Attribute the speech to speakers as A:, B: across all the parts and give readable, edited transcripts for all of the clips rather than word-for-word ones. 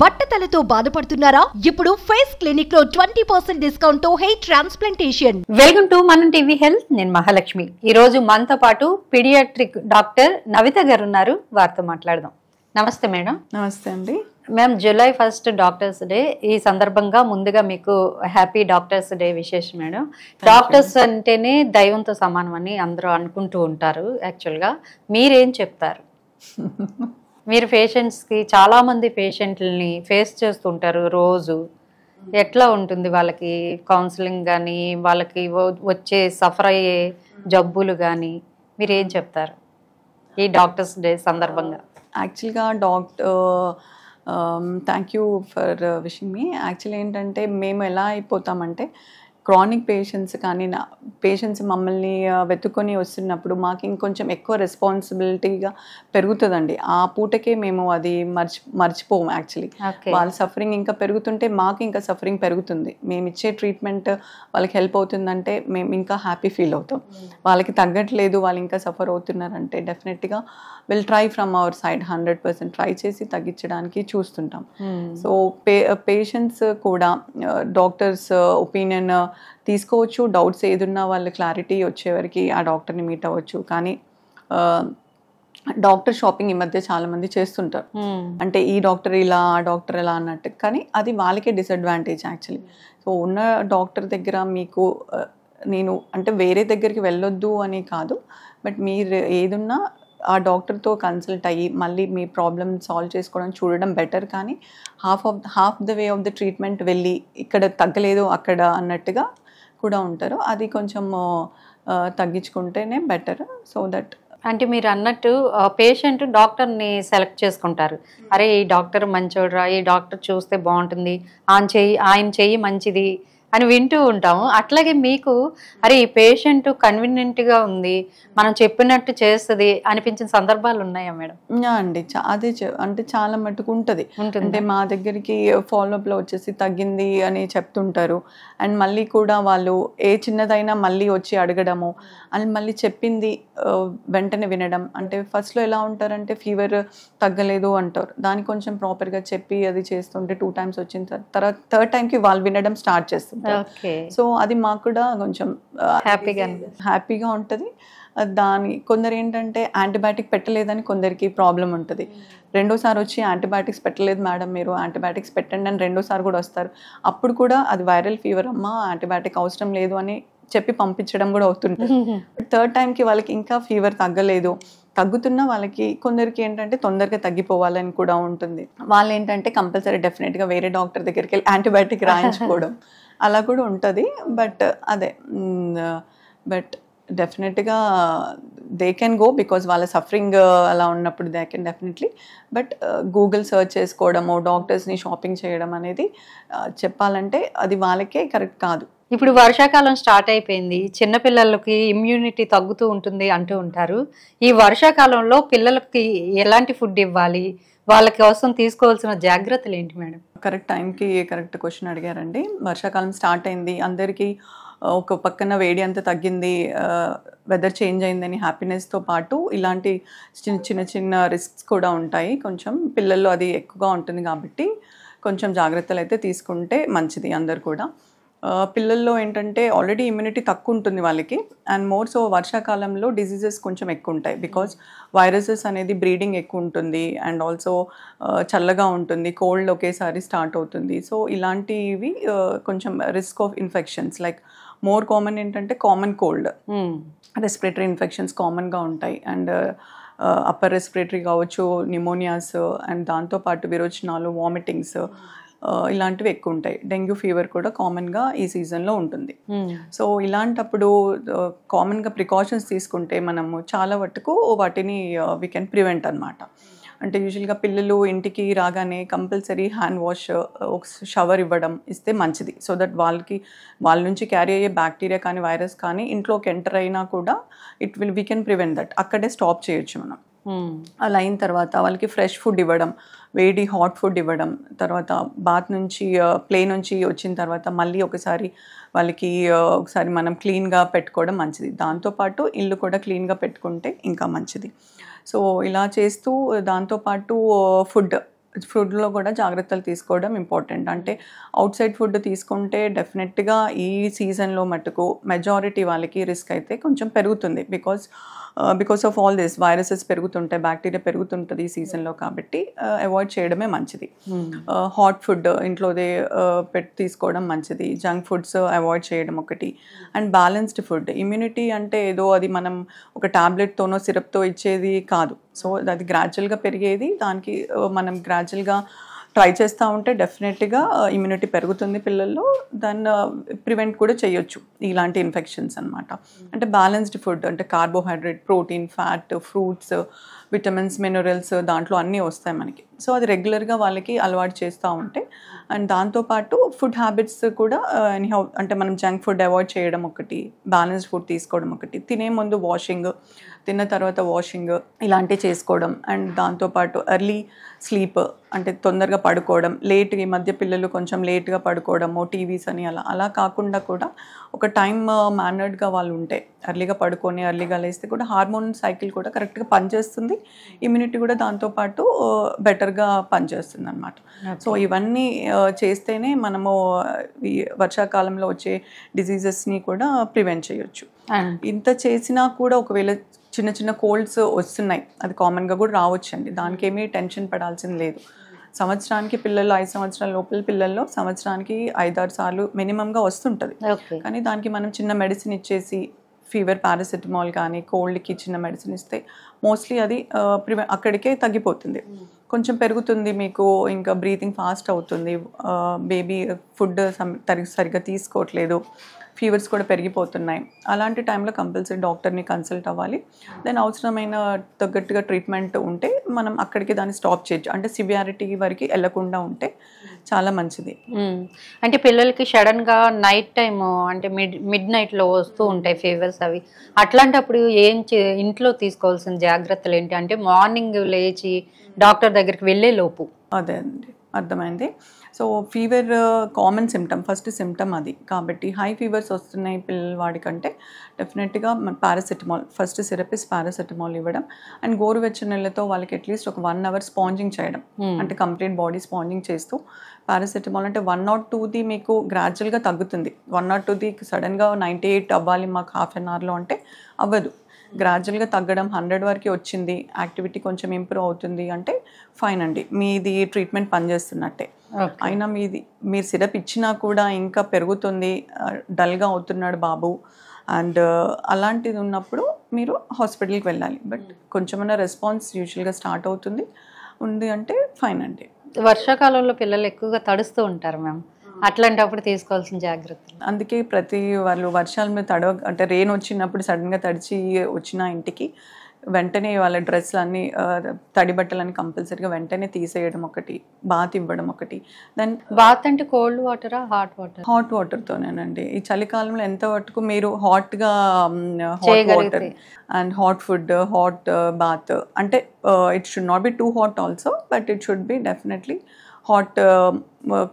A: బట్టతలతో బాధపడుతున్నారా? ఇప్పుడు face clinic లో 20% డిస్కౌంట్ తో హెయిర్ ట్రాన్స్ప్లాంటేషన్.
B: వెల్కమ్ టు మనం టీవీ హెల్త్. నేను మహాలక్ష్మి. ఈ రోజు మనతో పాటు పీడియాట్రిక్ డాక్టర్ నవిత గారు ఉన్నారు. వారితో మాట్లాడదాం. నమస్తే మేడం.
C: నమస్తే అండి.
B: Ma'am, July 1 doctors day. ఈ సందర్భంగా ముందుగా మీకు హ్యాపీ డాక్టర్స్ డే విశేషం మేడం. డాక్టర్స్ అంటేనే దైవంతో సమానం అని అందరూ అనుకుంటూ ఉంటారు. యాక్చువల్గా మీరేం చెప్తారు? మీరు పేషెంట్స్కి చాలా మంది పేషెంట్లని ఫేస్ చేస్తుంటారు రోజు. ఎట్లా ఉంటుంది వాళ్ళకి కౌన్సిలింగ్ కానీ, వాళ్ళకి వచ్చే సఫర్ అయ్యే జబ్బులు కానీ మీరు ఏం చెప్తారు ఈ డాక్టర్స్ డే సందర్భంగా?
C: యాక్చువల్గా thank you for wishing me. Actually ఏంటంటే మేము ఎలా అయిపోతామంటే క్రానిక్ పేషెంట్స్ కానీ పేషెంట్స్ మమ్మల్ని వెతుక్కొని వస్తున్నప్పుడు మాకు ఇంకొంచెం ఎక్కువ రెస్పాన్సిబిలిటీగా పెరుగుతుందండి. ఆ పూటకే మేము అది మర్చిపోము. యాక్చువల్లీ వాళ్ళ సఫరింగ్ ఇంకా పెరుగుతుంటే మాకు ఇంకా సఫరింగ్ పెరుగుతుంది. మేము ఇచ్చే ట్రీట్మెంట్ వాళ్ళకి హెల్ప్ అవుతుందంటే మేము ఇంకా హ్యాపీ ఫీల్ అవుతాం. వాళ్ళకి తగ్గట్లేదు, వాళ్ళు ఇంకా సఫర్ అవుతున్నారంటే డెఫినెట్గా will try from our side 100% try చేసి తగ్గించడానికి చూస్తుంటాం. సో పేషెంట్స్ కూడా డాక్టర్స్ ఒపీనియన్ తీసుకోవచ్చు. డౌట్స్ ఏదున్నా వాళ్ళు క్లారిటీ వచ్చేవరకు ఆ డాక్టర్ని మీట్ అవ్వచ్చు. కానీ డాక్టర్ షాపింగ్ ఈ మధ్య చాలా మంది చేస్తుంటారు. అంటే ఈ డాక్టర్ ఇలా, ఆ డాక్టర్ ఇలా అన్నట్టు. కానీ అది వాళ్ళకే డిసడ్వాంటేజ్ యాక్చువల్లీ. సో ఉన్న డాక్టర్ దగ్గర మీకు నేను అంటే వేరే దగ్గరికి వెళ్ళొద్దు అని కాదు, బట్ మీరు ఏదున్నా ఆ డాక్టర్తో కన్సల్ట్ అయ్యి మళ్ళీ మీ ప్రాబ్లమ్ సాల్వ్ చేసుకోవడం చూడడం బెటర్. కానీ half the way of the treatment వెళ్ళి ఇక్కడ తగ్గలేదు అక్కడ అన్నట్టుగా కూడా ఉంటారు. అది కొంచెం తగ్గించుకుంటేనే బెటర్. సో దట్
B: అంటే మీరు అన్నట్టు పేషెంట్ డాక్టర్ని సెలెక్ట్ చేసుకుంటారు. అరే ఈ డాక్టర్ మంచోడ్రా, ఈ డాక్టర్ చూస్తే బాగుంటుంది, ఆయన చెయ్యి మంచిది అని వింటూ ఉంటాము. అట్లాగే మీకు అరే ఈ పేషెంట్ కన్వీనియంట్గా ఉంది, మనం చెప్పినట్టు చేస్తుంది అనిపించిన సందర్భాలు ఉన్నాయా మేడం?
C: అండి, అదే అంటే చాలా మటుకు ఉంటుంది. అంటే మా దగ్గరికి ఫాలోఅప్లో వచ్చేసి తగ్గింది అని చెప్తుంటారు. అండ్ మళ్ళీ కూడా వాళ్ళు ఏ చిన్నదైనా మళ్ళీ వచ్చి అడగడము, అండ్ మళ్ళీ చెప్పింది వెంటనే వినడం. అంటే ఫస్ట్లో ఎలా ఉంటారంటే ఫీవర్ తగ్గలేదు అంటారు, దాన్ని కొంచెం ప్రాపర్గా చెప్పి అది చేస్తుంటే 2 times వచ్చిన తర్వాత 3rd timeకి వాళ్ళు వినడం స్టార్ట్ చేస్తారు. సో అది మాకు కూడా కొంచెం హ్యాపీగా ఉంటుంది. కొందరు ఏంటంటే యాంటీబయాటిక్ పెట్టలేదని కొందరికి ప్రాబ్లం ఉంటుంది. రెండోసారి వచ్చి యాంటీబయాటిక్స్ పెట్టలేదు మేడం, మీరు యాంటీబయాటిక్స్ పెట్టండి అని రెండోసారి కూడా వస్తారు. అప్పుడు కూడా అది వైరల్ ఫీవర్ అమ్మా, యాంటీబయాటిక్ అవసరం లేదు అని చెప్పి పంపించడం కూడా అవుతుంటుంది. 3rd timeకి వాళ్ళకి ఇంకా ఫీవర్ తగ్గలేదు, తగ్గుతున్నా వాళ్ళకి కొందరికి ఏంటంటే తొందరగా తగ్గిపోవాలని కూడా ఉంటుంది. వాళ్ళు ఏంటంటే కంపల్సరీ డెఫినెట్గా వేరే డాక్టర్ దగ్గరికి వెళ్ళి యాంటీబయాటిక్ రాయించుకోవడం అలా కూడా ఉంటుంది. బట్ డెఫినెట్గా దే కెన్ గో బికాజ్ వాళ్ళ సఫరింగ్ అలా ఉన్నప్పుడు they can definitely. But Google search చేసుకోవడము, డాక్టర్స్ని షాపింగ్ చేయడం అనేది చెప్పాలంటే అది వాళ్ళకే కరెక్ట్ కాదు.
B: ఇప్పుడు వర్షాకాలం స్టార్ట్ అయిపోయింది, చిన్నపిల్లలకి ఇమ్యూనిటీ తగ్గుతూ ఉంటుంది అంటూ ఉంటారు. ఈ వర్షాకాలంలో పిల్లలకి ఎలాంటి ఫుడ్ ఇవ్వాలి, వాళ్ళ కోసం తీసుకోవాల్సిన జాగ్రత్తలు ఏంటి మేడం?
C: కరెక్ట్ టైంకి కరెక్ట్ క్వశ్చన్ అడిగారండి. వర్షాకాలం స్టార్ట్ అయింది, అందరికీ ఒక పక్కన వేడి అంతా తగ్గింది, వెదర్ చేంజ్ అయిందని హ్యాపీనెస్తో పాటు ఇలాంటి చిన్న రిస్క్స్ కూడా ఉంటాయి. కొంచెం పిల్లల్లో అది ఎక్కువగా ఉంటుంది కాబట్టి కొంచెం జాగ్రత్తలు అయితే తీసుకుంటే మంచిది అందరు కూడా. పిల్లల్లో ఏంటంటే ఆల్రెడీ ఇమ్యూనిటీ తక్కువ ఉంటుంది వాళ్ళకి, అండ్ మోర్ సో వర్షాకాలంలో డిసీజెస్ కొంచెం ఎక్కువ ఉంటాయి. బికాజ్ వైరసెస్ అనేది బ్రీడింగ్ ఎక్కువ ఉంటుంది, అండ్ ఆల్సో చల్లగా ఉంటుంది, కోల్డ్ ఒకేసారి స్టార్ట్ అవుతుంది. సో ఇలాంటివి కొంచెం risk of infections like more common ఏంటంటే కామన్ కోల్డ్, రెస్పిరేటరీ ఇన్ఫెక్షన్స్ కామన్గా ఉంటాయి. అండ్ అప్పర్ రెస్పిరేటరీ కావచ్చు, న్యూమోనియాస్, అండ్ దాంతోపాటు విరోచనాలు, వామిటింగ్స్ ఇలాంటివి ఎక్కువ ఉంటాయి. డెంగ్యూ ఫీవర్ కూడా కామన్గా ఈ సీజన్లో ఉంటుంది. సో ఇలాంటప్పుడు కామన్గా ప్రికాషన్స్ తీసుకుంటే మనము చాలా వరకు వాటిని వీ కెన్ ప్రివెంట్ అనమాట. అంటే యూజువల్గా పిల్లలు ఇంటికి రాగానే కంపల్సరీ హ్యాండ్ వాష్, షవర్ ఇస్తే మంచిది. సో దట్ వాళ్ళ నుంచి క్యారీ అయ్యే బ్యాక్టీరియా కానీ వైరస్ కానీ ఇంట్లోకి ఎంటర్ అయినా కూడా వీ కెన్ ప్రివెంట్ దట్. అక్కడే స్టాప్ చేయొచ్చు మనం. అలా అయిన తర్వాత వాళ్ళకి ఫ్రెష్ ఫుడ్ ఇవ్వడం, వేడి హాట్ ఫుడ్ ఇవ్వడం, తర్వాత బాత్ నుంచి ప్లే నుంచి వచ్చిన తర్వాత మళ్ళీ ఒకసారి వాళ్ళకి ఒకసారి మనం క్లీన్గా పెట్టుకోవడం మంచిది. దాంతోపాటు ఇల్లు కూడా క్లీన్గా పెట్టుకుంటే ఇంకా మంచిది. సో ఇలా చేస్తూ దాంతోపాటు ఫుడ్ ఫుడ్లో కూడా జాగ్రత్తలు తీసుకోవడం ఇంపార్టెంట్. అంటే అవుట్ సైడ్ ఫుడ్ తీసుకుంటే డెఫినెట్గా ఈ సీజన్లో మటుకు మెజారిటీ వాళ్ళకి రిస్క్ అయితే కొంచెం పెరుగుతుంది. Because of all this viruses పెరుగుతుంటాయి, బ్యాక్టీరియా పెరుగుతుంటుంది ఈ సీజన్లో. కాబట్టి అవాయిడ్ చేయడమే మంచిది. హాట్ ఫుడ్ ఇంట్లోదే పెట్టి తీసుకోవడం మంచిది. జంక్ ఫుడ్స్ అవాయిడ్ చేయడం ఒకటి. And balanced food. ఇమ్యూనిటీ అంటే ఏదో అది మనం ఒక టాబ్లెట్తోనో సిరప్తో ఇచ్చేది కాదు. సో అది గ్రాడ్యువల్గా పెరిగేది. దానికి మనం గ్రాడ్యువల్గా ట్రై చేస్తూ ఉంటే డెఫినెట్గా ఇమ్యూనిటీ పెరుగుతుంది పిల్లల్లో. దాన్ని ప్రివెంట్ కూడా చేయొచ్చు ఇలాంటి ఇన్ఫెక్షన్స్ అనమాట. అంటే బ్యాలెన్స్డ్ ఫుడ్ అంటే carbohydrate, protein, fat, fruits, vitamins, minerals దాంట్లో అన్నీ వస్తాయి మనకి. సో అది రెగ్యులర్గా వాళ్ళకి అలవాటు చేస్తూ ఉంటే, అండ్ దాంతోపాటు ఫుడ్ హ్యాబిట్స్ కూడా ఎనీహౌ అంటే మనం జంక్ ఫుడ్ అవాయిడ్ చేయడం ఒకటి, బ్యాలెన్స్డ్ ఫుడ్ తీసుకోవడం ఒకటి, తినే ముందు వాషింగ్, తిన్న తర్వాత వాషింగ్ ఇలాంటివి చేసుకోవడం. అండ్ దాంతోపాటు ఎర్లీ స్లీప్ అంటే తొందరగా పడుకోవడం. ఈ మధ్య పిల్లలు కొంచెం లేట్గా పడుకోవడము, టీవీస్ అని అలా కాకుండా కూడా ఒక టైం మేనర్డ్గా వాళ్ళు ఉంటే, ఎర్లీగా పడుకొని ఎర్లీగా లేస్తే కూడా హార్మోన్ సైకిల్ కూడా కరెక్ట్గా పనిచేస్తుంది. ఇమ్యూనిటీ కూడా దాంతోపాటు బెటర్గా పనిచేస్తుంది అనమాట. సో ఇవన్నీ చేస్తేనే మనము ఈ వర్షాకాలంలో వచ్చే డిసీజెస్ని కూడా ప్రివెంట్ చేయొచ్చు. ఇంత చేసినా కూడా ఒకవేళ చిన్న చిన్న కోల్డ్స్ వస్తున్నాయి, అది కామన్గా కూడా రావచ్చండి. దానికి ఏమీ టెన్షన్ పడాల్సింది లేదు. సంవత్సరానికి పిల్లలు 5 సంవత్సరాల లోపల పిల్లల్లో సంవత్సరానికి 5-6 సార్లు మినిమంగా వస్తుంటుంది. కానీ దానికి మనం చిన్న మెడిసిన్ ఇచ్చేసి ఫీవర్ పారాసెటమాల్ కానీ కోల్డ్కి చిన్న మెడిసిన్ ఇస్తే మోస్ట్లీ అది అక్కడికే తగ్గిపోతుంది. కొంచెం పెరుగుతుంది మీకు, ఇంకా బ్రీతింగ్ ఫాస్ట్ అవుతుంది, బేబీ ఫుడ్ సరిగ్గా తీసుకోవట్లేదు, ఫీవర్స్ కూడా పెరిగిపోతున్నాయి. అలాంటి టైంలో కంపల్సరీ డాక్టర్ని కన్సల్ట్ అవ్వాలి. దెన్ అవసరమైన తగ్గట్టుగా ట్రీట్మెంట్ ఉంటే మనం అక్కడికి దాన్ని స్టాప్ చేయొచ్చు. అంటే సివియారిటీ వరకు వెళ్లకుండా ఉంటే చాలా మంచిది.
B: అంటే పిల్లలకి సడన్గా నైట్ టైమ్ అంటే మిడ్ నైట్లో వస్తూ ఉంటాయి ఫీవర్స్ అవి. అట్లాంటప్పుడు ఇంట్లో తీసుకోవాల్సిన జాగ్రత్తలు ఏంటి? అంటే మార్నింగ్ లేచి డాక్టర్ దగ్గరికి వెళ్ళే లోపు.
C: అదే అండి, అర్థమైంది. So fever common symptom, first symptom అది. కాబట్టి హై ఫీవర్స్ వస్తున్నాయి పిల్లవాడికంటే డెఫినెట్గా paracetamol, first syrup is paracetamol ఇవ్వడం. అండ్ గోరువెచ్చని నీళ్ళతో వాళ్ళకి అట్లీస్ట్ ఒక 1 hour స్పాంజింగ్ చేయడం. అంటే కంప్లీట్ బాడీ స్పాంజింగ్ చేస్తూ పారాసెటమాల్ అంటే 1 or 2ది మీకు గ్రాడ్యువల్గా తగ్గుతుంది. 1 or 2ది సడన్గా 98 అవ్వాలి మాకు హాఫ్ అన్ అవర్లో అంటే అవ్వదు. గ్రాడ్యువల్గా తగ్గడం, 100 వరకు వచ్చింది, యాక్టివిటీ కొంచెం ఇంప్రూవ్ అవుతుంది అంటే ఫైన్ అండి, మీది ట్రీట్మెంట్ పనిచేస్తున్నట్టే. అయినా మీరు సిరప్ ఇచ్చినా కూడా ఇంకా పెరుగుతుంది, డల్గా అవుతున్నాడు బాబు, అండ్ అలాంటిది ఉన్నప్పుడు మీరు హాస్పిటల్కి వెళ్ళాలి. బట్ కొంచెమైనా రెస్పాన్స్ యూజువల్గా స్టార్ట్ ఉంది అంటే ఫైన్ అండి.
B: వర్షాకాలంలో పిల్లలు ఎక్కువగా తడుస్తూ ఉంటారు మ్యామ్, అట్లాంటప్పుడు తీసుకోవాల్సిన జాగ్రత్తలు.
C: అందుకే వాళ్ళు వర్షాల మీద అంటే రెయిన్ వచ్చినప్పుడు సడన్గా తడిచి వచ్చిన ఇంటికి వెంటనే వాళ్ళ డ్రెస్లు అన్నీ తడి బట్టలన్నీ కంపల్సరీగా వెంటనే తీసేయడం ఒకటి, బాత్ ఇవ్వడం ఒకటి. దెన్
B: బాత్ అంటే కోల్డ్ వాటరా హాట్ వాటర్?
C: హాట్ వాటర్తోనేనండి. ఈ చలికాలంలో ఎంత మటుకు మీరు హాట్గా hot water and hot food, hot bath అంటే it should not be too hot also, but it should be definitely hot.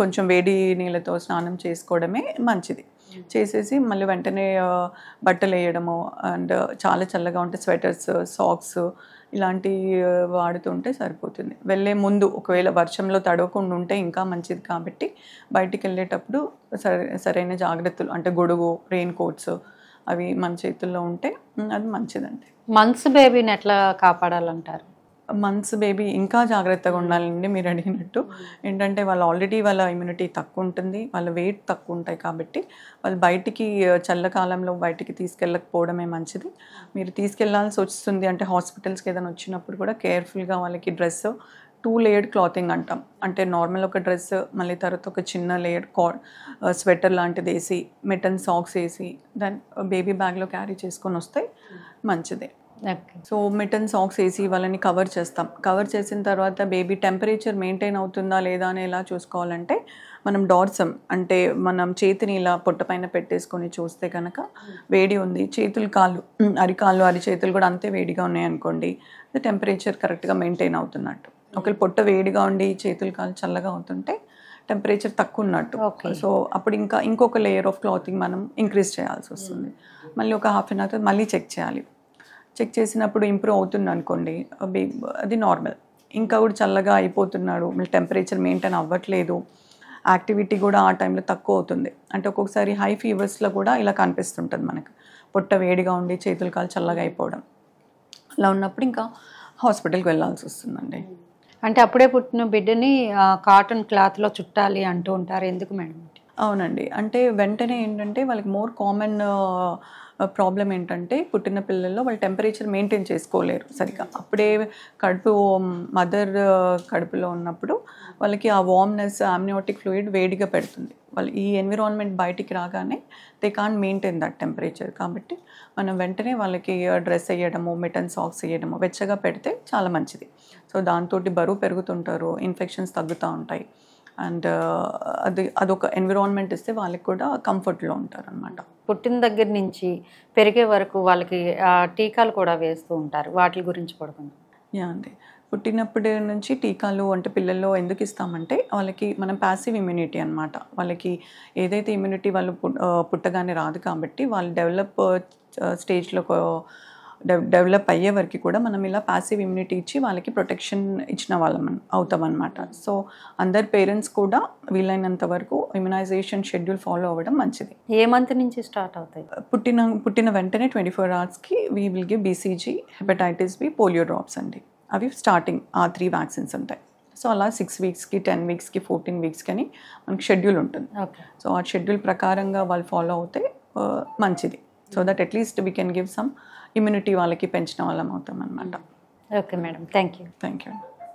C: కొంచెం వేడి నీళ్ళతో స్నానం చేసుకోవడమే మంచిది. చేసేసి మళ్ళీ వెంటనే బట్టలు వేయడము, అండ్ చాలా చల్లగా ఉంటే స్వెటర్స్, సాక్స్ ఇలాంటివి వాడుతుంటే సరిపోతుంది. వెళ్ళే ముందు ఒకవేళ వర్షంలో తడవకుండా ఉంటే ఇంకా మంచిది. కాబట్టి బయటికి వెళ్ళేటప్పుడు సరైన జాగ్రత్తలు అంటే గొడుగు, రెయిన్ కోట్స్ అవి మన చేతుల్లో ఉంటే అది మంచిదండి.
B: మంత్స్ బేబీని ఎట్లా కాపాడాలంటారు?
C: మంత్స్ బేబీ ఇంకా జాగ్రత్తగా ఉండాలండి. మీరు అడిగినట్టు ఏంటంటే ఆల్రెడీ వాళ్ళ ఇమ్యూనిటీ తక్కువ ఉంటుంది, వాళ్ళ వెయిట్ తక్కువ ఉంటాయి. కాబట్టి వాళ్ళు బయటికి చల్లకాలంలో బయటికి తీసుకెళ్ళకపోవడమే మంచిది. మీరు తీసుకెళ్లాల్సి వస్తుంది అంటే హాస్పిటల్స్కి ఏదైనా వచ్చినప్పుడు కూడా కేర్ఫుల్గా వాళ్ళకి డ్రెస్ 2 layered క్లాతింగ్ అంటాం. అంటే నార్మల్ ఒక డ్రెస్, మళ్ళీ తర్వాత ఒక చిన్న లేయర్ స్వెటర్ లాంటిది వేసి, మిటన్ సాక్స్ వేసి, దెన్ బేబీ బ్యాగ్లో క్యారీ చేసుకొని వస్తే మంచిదే. సో మిటన్ సాక్స్ వేసి వాళ్ళని కవర్ చేస్తాం. కవర్ చేసిన తర్వాత బేబీ టెంపరేచర్ మెయింటైన్ అవుతుందా లేదా అని ఎలా చూసుకోవాలంటే, మనం డార్సమ్ అంటే మనం చేతిని ఇలా పొట్ట పైన పెట్టేసుకొని చూస్తే కనుక వేడి ఉంది, అరికాళ్ళు అరిచేతులు కూడా అంతే వేడిగా ఉన్నాయి అనుకోండి, టెంపరేచర్ కరెక్ట్గా మెయింటైన్ అవుతున్నట్టు. ఒకవేళ పొట్ట వేడిగా ఉండి చేతులు కాళ్ళు చల్లగా అవుతుంటే టెంపరేచర్ తక్కువ ఉన్నట్టు. సో అప్పుడు ఇంకొక లేయర్ ఆఫ్ క్లాతింగ్ మనం ఇంక్రీజ్ చేయాల్సి వస్తుంది. మళ్ళీ ఒక హాఫ్ అన్ అవర్ మళ్ళీ చెక్ చేయాలి. చెక్ చేసినప్పుడు ఇంప్రూవ్ అవుతుంది అనుకోండి, అది నార్మల్. ఇంకా కూడా చల్లగా అయిపోతున్నాడు, మళ్ళీ టెంపరేచర్ మెయింటైన్ అవ్వట్లేదు, యాక్టివిటీ కూడా ఆ టైంలో తక్కువ అవుతుంది అంటే ఒక్కొక్కసారి హై ఫీవర్స్లో కూడా ఇలా కనిపిస్తుంటుంది మనకు, పొట్ట వేడిగా ఉండి చేతులు కాలు చల్లగా అయిపోవడం. అలా ఉన్నప్పుడు ఇంకా హాస్పిటల్కి వెళ్ళాల్సి వస్తుందండి.
B: అంటే అప్పుడే పుట్టిన బిడ్డని కాటన్ క్లాత్లో చుట్టాలి అంటూ ఉంటారు, ఎందుకు మేడం?
C: అవునండి, అంటే వెంటనే ఏంటంటే వాళ్ళకి మోర్ కామన్ ప్రాబ్లం ఏంటంటే పుట్టిన పిల్లల్లో వాళ్ళు టెంపరేచర్ మెయింటైన్ చేసుకోలేరు సరిగ్గా. అప్పుడే మదర్ కడుపులో ఉన్నప్పుడు వాళ్ళకి ఆ వార్మ్నెస్, ఆమ్నియోటిక్ ఫ్లూయిడ్ వేడిగా పెడుతుంది. వాళ్ళు ఈ ఎన్విరాన్మెంట్ బయటికి రాగానే they can't maintain that temperature. కాబట్టి మనం వెంటనే వాళ్ళకి డ్రెస్ వేయడము, మిటన్ సాక్స్ వేయడము వెచ్చగా పెడితే చాలా మంచిది. సో దాంతో బరువు పెరుగుతుంటారు, ఇన్ఫెక్షన్స్ తగ్గుతూ ఉంటాయి. అండ్ అదొక ఎన్విరాన్మెంట్ ఇస్తే వాళ్ళకి కూడా కంఫర్ట్లో ఉంటారు అనమాట.
B: పుట్టిన దగ్గర నుంచి పెరిగే వరకు వాళ్ళకి టీకాలు కూడా వేస్తూ ఉంటారు, వాటి గురించి పడుకుందాం.
C: యా అండి, పుట్టినప్పటి నుంచి టీకాలు అంటే పిల్లల్లో ఎందుకు ఇస్తామంటే వాళ్ళకి మనం ప్యాసివ్ ఇమ్యూనిటీ అనమాట. వాళ్ళకి ఏదైతే ఇమ్యూనిటీ వాళ్ళు పుట్టగానే రాదు కాబట్టి వాళ్ళు స్టేజ్లో డెవలప్ అయ్యే వరకు కూడా మనం ఇలా ప్యాసివ్ ఇమ్యూనిటీ ఇచ్చి వాళ్ళకి ప్రొటెక్షన్ ఇచ్చిన వాళ్ళం అవుతామన్నమాట. సో అందరు పేరెంట్స్ కూడా వీలైనంత వరకు ఇమ్యునైజేషన్ షెడ్యూల్ ఫాలో అవ్వడం మంచిది.
B: ఏ మంత్ నుంచి స్టార్ట్ అవుతాయి?
C: పుట్టిన వెంటనే 24 అవర్స్కి we will give BCG, hepatitis B, polio drops అండి. అవి స్టార్టింగ్ ఆ 3 వ్యాక్సిన్స్ ఉంటాయి. సో అలా 6 వీక్స్కి, 10 వీక్స్కి, 14 వీక్స్కి అని మనకి షెడ్యూల్ ఉంటుంది. సో ఆ షెడ్యూల్ ప్రకారంగా వాళ్ళు ఫాలో అవుతే మంచిది. So that at least we can give some immunity వాళ్ళకి పెంచిన వాళ్ళం అవుతాం అన్నమాట.
B: Okay madam, thank you.
C: Thank you.